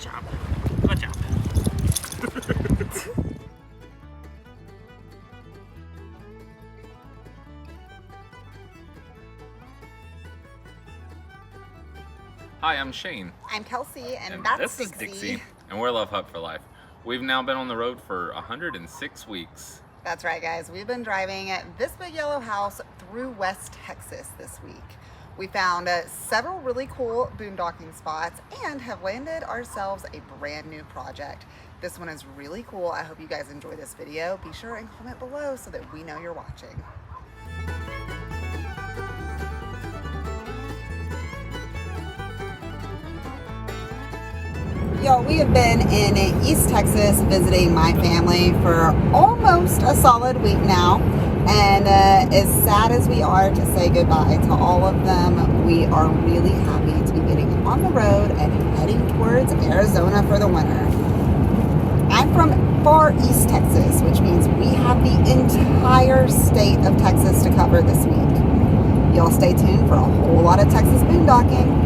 job. Good job. Hi, I'm Shane. I'm Kelsey, and that's this is Dixie, and we're Love Hut for Life. We've now been on the road for 106 weeks. That's right, guys. We've been driving this big yellow house through West Texas this week. We found several really cool boondocking spots and have landed ourselves a brand new project. This one is really cool. I hope you guys enjoy this video. Be sure and comment below so that we know you're watching. Yo, we have been in East Texas visiting my family for almost a solid week now. And as sad as we are to say goodbye to all of them, we are really happy to be getting on the road and heading towards Arizona for the winter. I'm from far East Texas, which means we have the entire state of Texas to cover this week. Y'all stay tuned for a whole lot of Texas boondocking.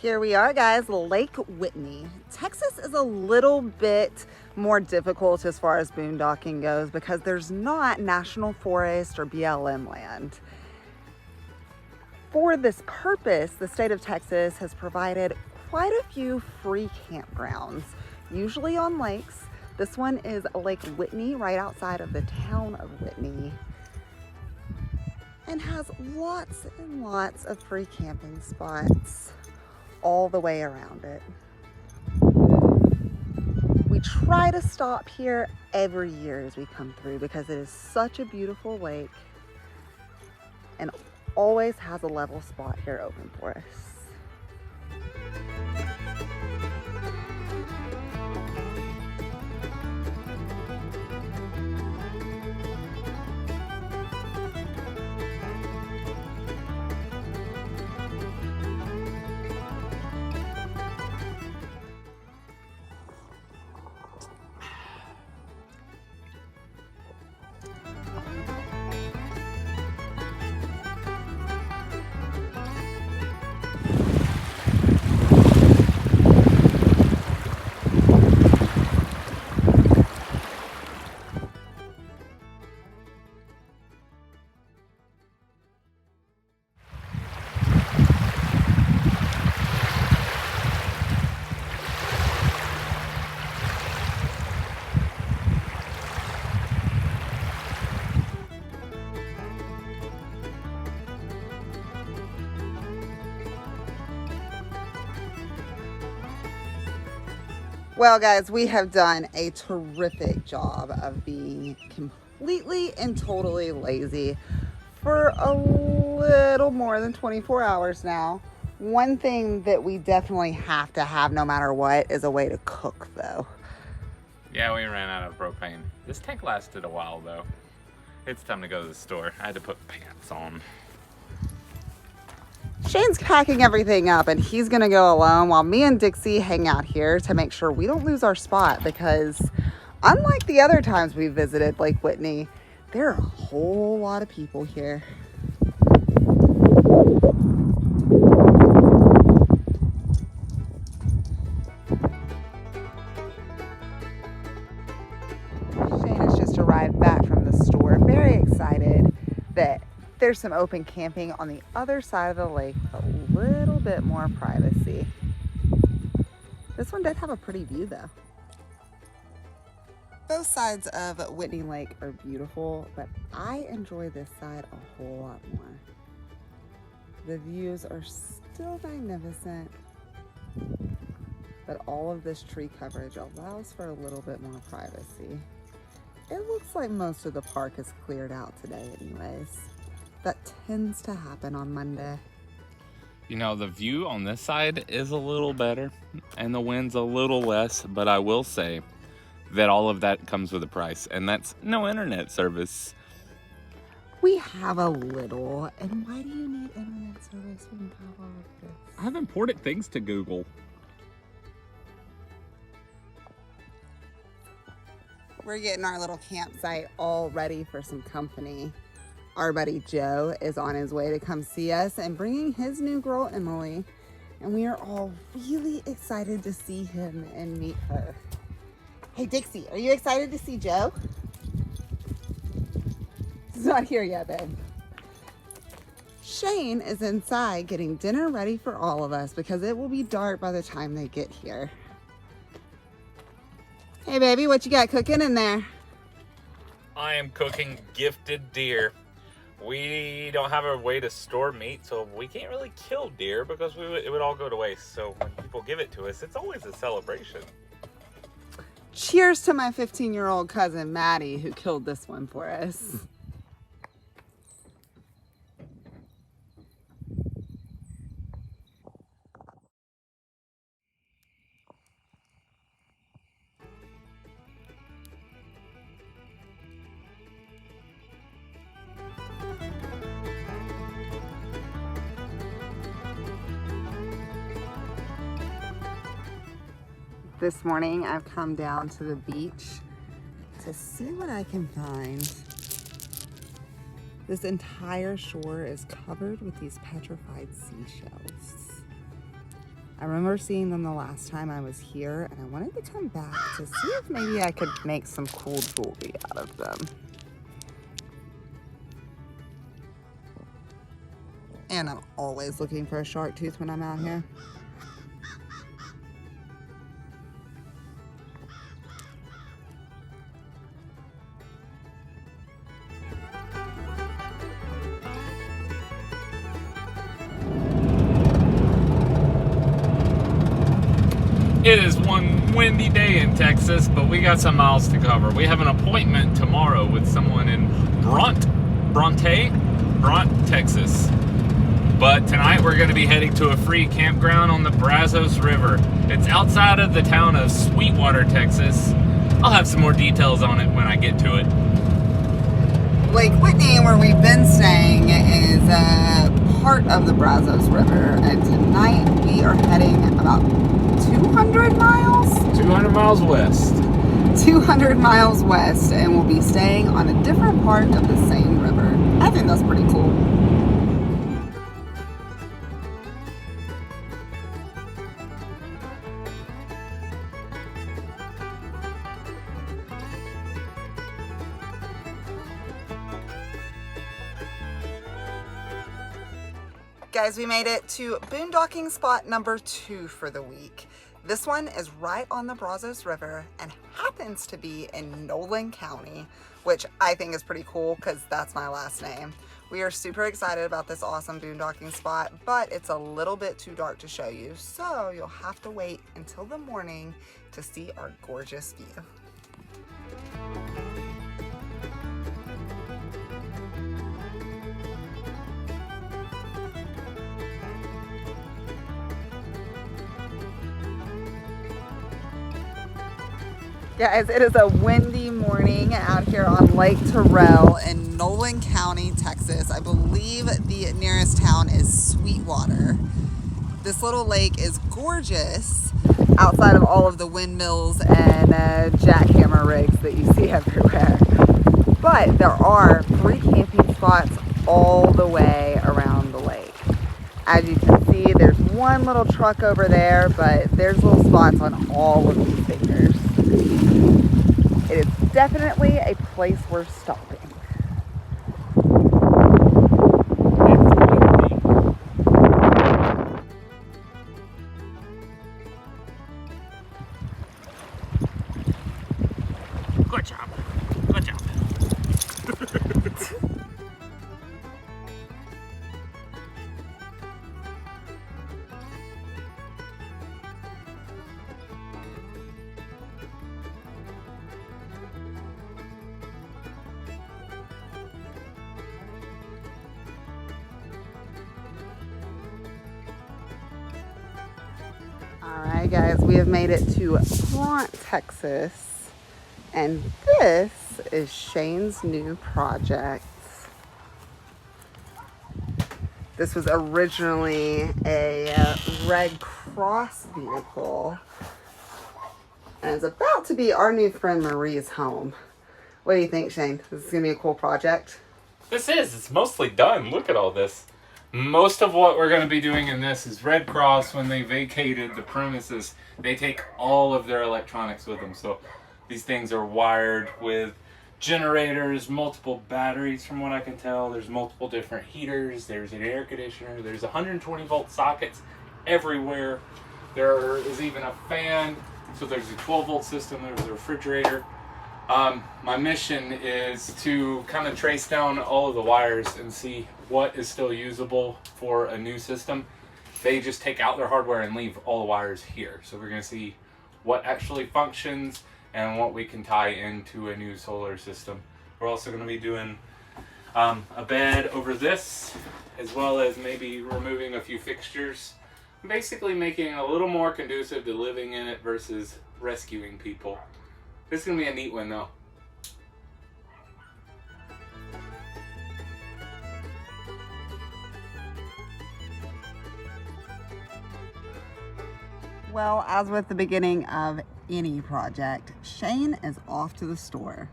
Here we are, guys, Lake Whitney. Texas is a little bit more difficult as far as boondocking goes because there's not national forest or BLM land. For this purpose, the state of Texas has provided quite a few free campgrounds, usually on lakes. This one is Lake Whitney, right outside of the town of Whitney, and has lots and lots of free camping spots all the way around it. We try to stop here every year as we come through because it is such a beautiful lake and always has a level spot here open for us. Well, guys, we have done a terrific job of being completely and totally lazy for a little more than 24 hours now. One thing that we definitely have to have no matter what is a way to cook, though. Yeah, we ran out of propane. This tank lasted a while, though. It's time to go to the store. I had to put pants on. Shane's packing everything up and he's gonna go alone while me and Dixie hang out here to make sure we don't lose our spot, because unlike the other times we visited Lake Whitney, there are a whole lot of people here. Shane has just arrived back from the store, very excited that there's some open camping on the other side of the lake, a little bit more privacy. This one did have a pretty view though. Both sides of Whitney Lake are beautiful, but I enjoy this side a whole lot more. The views are still magnificent, but all of this tree coverage allows for a little bit more privacy. It looks like most of the park is cleared out today anyways. That tends to happen on Monday. You know, the view on this side is a little better and the wind's a little less, but I will say that all of that comes with a price, and that's no internet service. We have a little, and why do you need internet service when you have all of this? I have important things to Google. We're getting our little campsite all ready for some company. Our buddy Joe is on his way to come see us and bringing his new girl, Emily. And we are all really excited to see him and meet her. Hey, Dixie, are you excited to see Joe? He's not here yet, babe. Shane is inside getting dinner ready for all of us because it will be dark by the time they get here. Hey, baby, what you got cooking in there? I am cooking gifted deer. We don't have a way to store meat, so we can't really kill deer because it would all go to waste. So when people give it to us, it's always a celebration. Cheers to my 15-year-old cousin, Maddie, who killed this one for us. This morning I've come down to the beach to see what I can find. This entire shore is covered with these petrified seashells. I remember seeing them the last time I was here, and I wanted to come back to see if maybe I could make some cool jewelry out of them. And I'm always looking for a shark tooth when I'm out here. It is one windy day in Texas, but we got some miles to cover. We have an appointment tomorrow with someone in Bronte, Texas. But tonight we're going to be heading to a free campground on the Brazos River. It's outside of the town of Sweetwater, Texas. I'll have some more details on it when I get to it. Lake Whitney, where we've been staying, is part of the Brazos River, and tonight we are heading about 200 miles? 200 miles west. 200 miles west, and we'll be staying on a different part of the same river. I think that's pretty cool. Guys, we made it to boondocking spot number 2 for the week. This one is right on the Brazos River and happens to be in Nolan County, which I think is pretty cool because that's my last name. We are super excited about this awesome boondocking spot, but it's a little bit too dark to show you, so you'll have to wait until the morning to see our gorgeous view. Guys, it is a windy morning out here on Lake Terrell in Nolan County, Texas. I believe the nearest town is Sweetwater. This little lake is gorgeous outside of all of the windmills and jackhammer rigs that you see everywhere. But there are 3 camping spots all the way around the lake. As you can see, there's one little truck over there, but there's little spots on all of these fingers. It is definitely a place worth stopping. Good job. Good job. Alright guys, we have made it to Bronte, Texas, and this is Shane's new project. This was originally a Red Cross vehicle, And it's about to be our new friend Marie's home. What do you think, Shane? This is going to be a cool project. It's mostly done. Look at all this. Most of what we're going to be doing in this is Red Cross, when they vacated the premises, they take all of their electronics with them. So these things are wired with generators, multiple batteries from what I can tell. There's multiple different heaters. There's an air conditioner. There's 120 volt sockets everywhere. There is even a fan. So there's a 12 volt system. There's a refrigerator. My mission is to kind of trace down all of the wires and see what is still usable for a new system. They just take out their hardware and leave all the wires here. So we're going to see what actually functions and what we can tie into a new solar system. We're also going to be doing a bed over this, as well as maybe removing a few fixtures. Basically making it a little more conducive to living in it versus rescuing people. This is going to be a neat one though. Well, as with the beginning of any project, Shane is off to the store.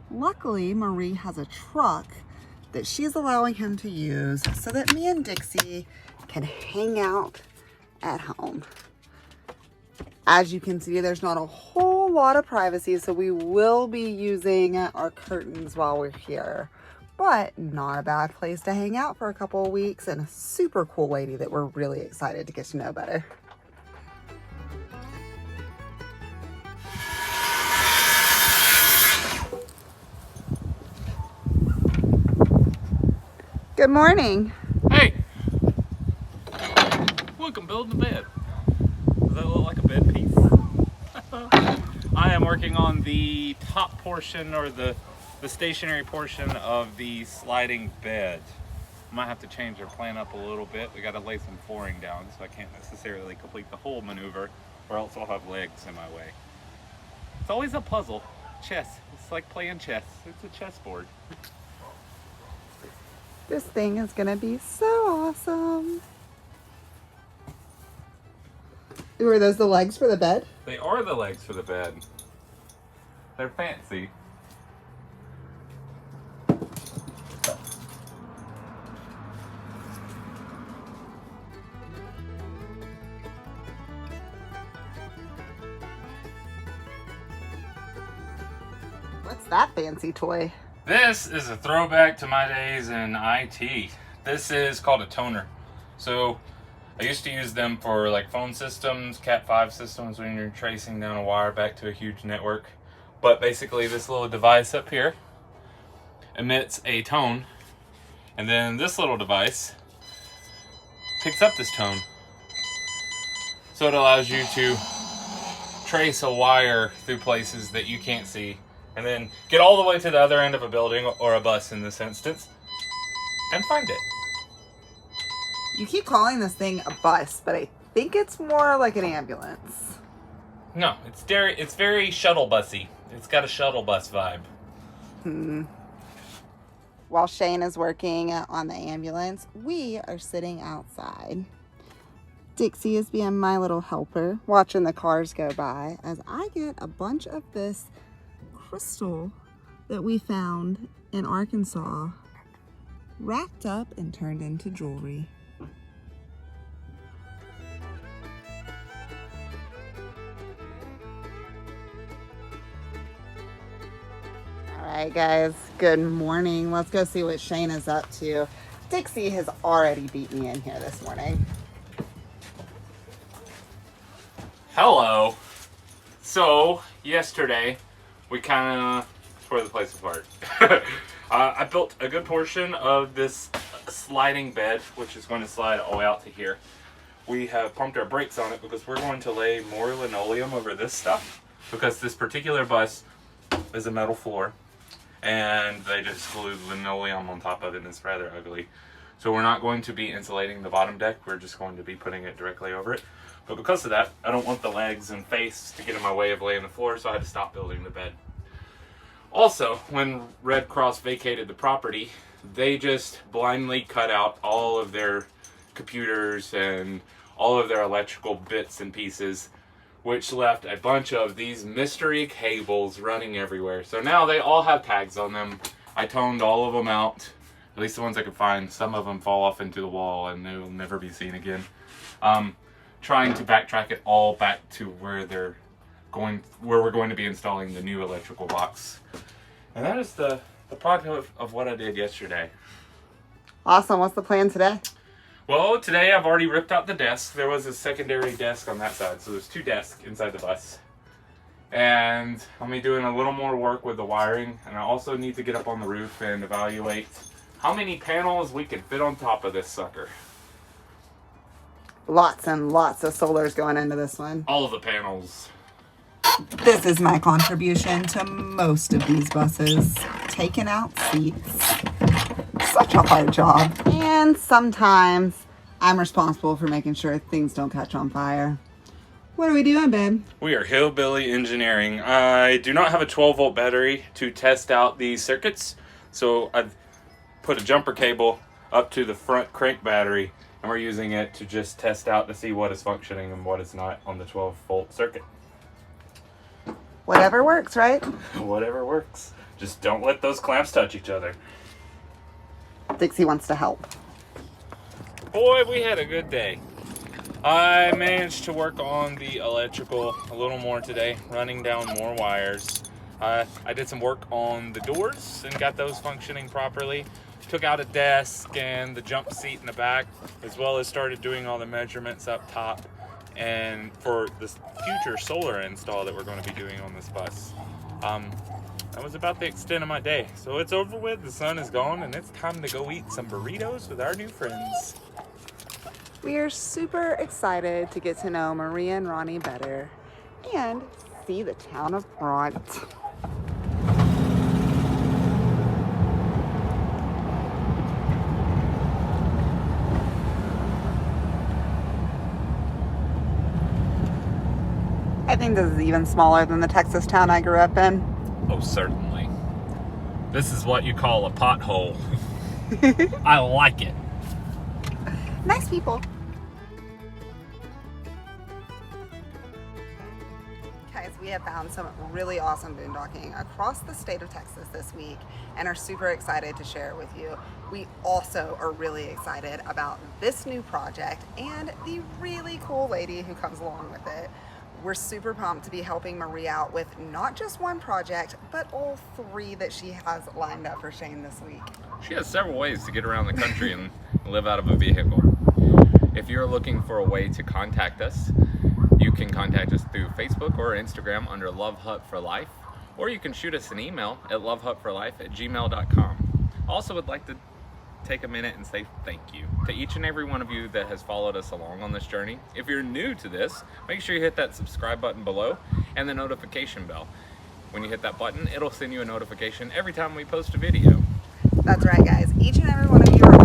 Luckily, Marie has a truck that she's allowing him to use so that me and Dixie can hang out at home. As you can see, there's not a whole lot of privacy, so we will be using our curtains while we're here. But not a bad place to hang out for a couple of weeks, and a super cool lady that we're really excited to get to know better. Good morning. Hey! Look, I'm building a bed. Does that look like a bed piece? I am working on the top portion, or the stationary portion of the sliding bed. Might have to change our plan up a little bit. We got to lay some flooring down, so I can't necessarily complete the whole maneuver, or else I'll have legs in my way. It's always a puzzle. Chess. It's like playing chess. It's a chessboard. This thing is gonna be so awesome. Ooh, are those the legs for the bed? They are the legs for the bed. They're fancy. What's that fancy toy? This is a throwback to my days in IT. This is called a toner. So I used to use them for like phone systems, Cat5 systems, when you're tracing down a wire back to a huge network. But basically this little device up here emits a tone, and then this little device picks up this tone. So it allows you to trace a wire through places that you can't see, and then get all the way to the other end of a building, or a bus in this instance, and find it. You keep calling this thing a bus, but I think it's more like an ambulance. No, it's very shuttle bussy. It's got a shuttle bus vibe. While Shane is working on the ambulance, we are sitting outside. Dixie is being my little helper, watching the cars go by as I get a bunch of this crystal that we found in Arkansas wrapped up and turned into jewelry. All right, guys, good morning. Let's go see what Shane is up to. Dixie has already beat me in here this morning. Hello. So, yesterday, we kind of tore the place apart. I built a good portion of this sliding bed, which is going to slide all the way out to here. We have pumped our brakes on it because we're going to lay more linoleum over this stuff, because this particular bus is a metal floor, and they just glued linoleum on top of it, and it's rather ugly. So we're not going to be insulating the bottom deck, we're just going to be putting it directly over it. But because of that, I don't want the legs and face to get in my way of laying the floor, so I had to stop building the bed. Also, when Red Cross vacated the property, they just blindly cut out all of their computers and all of their electrical bits and pieces which left a bunch of these mystery cables running everywhere. So now they all have tags on them. I toned all of them out, at least the ones I could find. Some of them fall off into the wall and they will never be seen again. Trying to backtrack it all back to where we're going to be installing the new electrical box. And that is the product of what I did yesterday. Awesome. What's the plan today? Well, today I've already ripped out the desk. There was a secondary desk on that side, so there's 2 desks inside the bus. And I'll be doing a little more work with the wiring, and I also need to get up on the roof and evaluate how many panels we can fit on top of this sucker. Lots and lots of solars going into this one. All of the panels. This is my contribution to most of these buses. Taking out seats. Such a hard job. And sometimes I'm responsible for making sure things don't catch on fire. What are we doing, babe? We are hillbilly engineering. I do not have a 12-volt battery to test out these circuits, so I've put a jumper cable up to the front crank battery, and we're using it to just test out to see what is functioning and what is not on the 12-volt circuit. Whatever works, right? Whatever works. Just don't let those clamps touch each other. Dixie wants to help. Boy, we had a good day. I managed to work on the electrical a little more today, running down more wires. I did some work on the doors and got those functioning properly. Took out a desk and the jump seat in the back, as well as started doing all the measurements up top and for this future solar install that we're going to be doing on this bus. That was about the extent of my day. So it's over with, the sun is gone, and it's time to go eat some burritos with our new friends. We are super excited to get to know Maria and Ronnie better and see the town of Bronte. I think this is even smaller than the Texas town I grew up in. Oh, certainly. This is what you call a pothole. I like it. Nice people. Guys, we have found some really awesome boondocking across the state of Texas this week and are super excited to share it with you. We also are really excited about this new project and the really cool lady who comes along with it. We're super pumped to be helping Marie out with not just one project, but all 3 that she has lined up for Shane this week. She has several ways to get around the country and live out of a vehicle. If you're looking for a way to contact us, you can contact us through Facebook or Instagram under Love Hut for Life, or you can shoot us an email at lovehutforlife@gmail.com. Also would like to take a minute and say thank you to each and every one of you that has followed us along on this journey. If you're new to this, make sure you hit that subscribe button below and the notification bell. When you hit that button, it'll send you a notification every time we post a video. That's right, guys. Each and every one of you are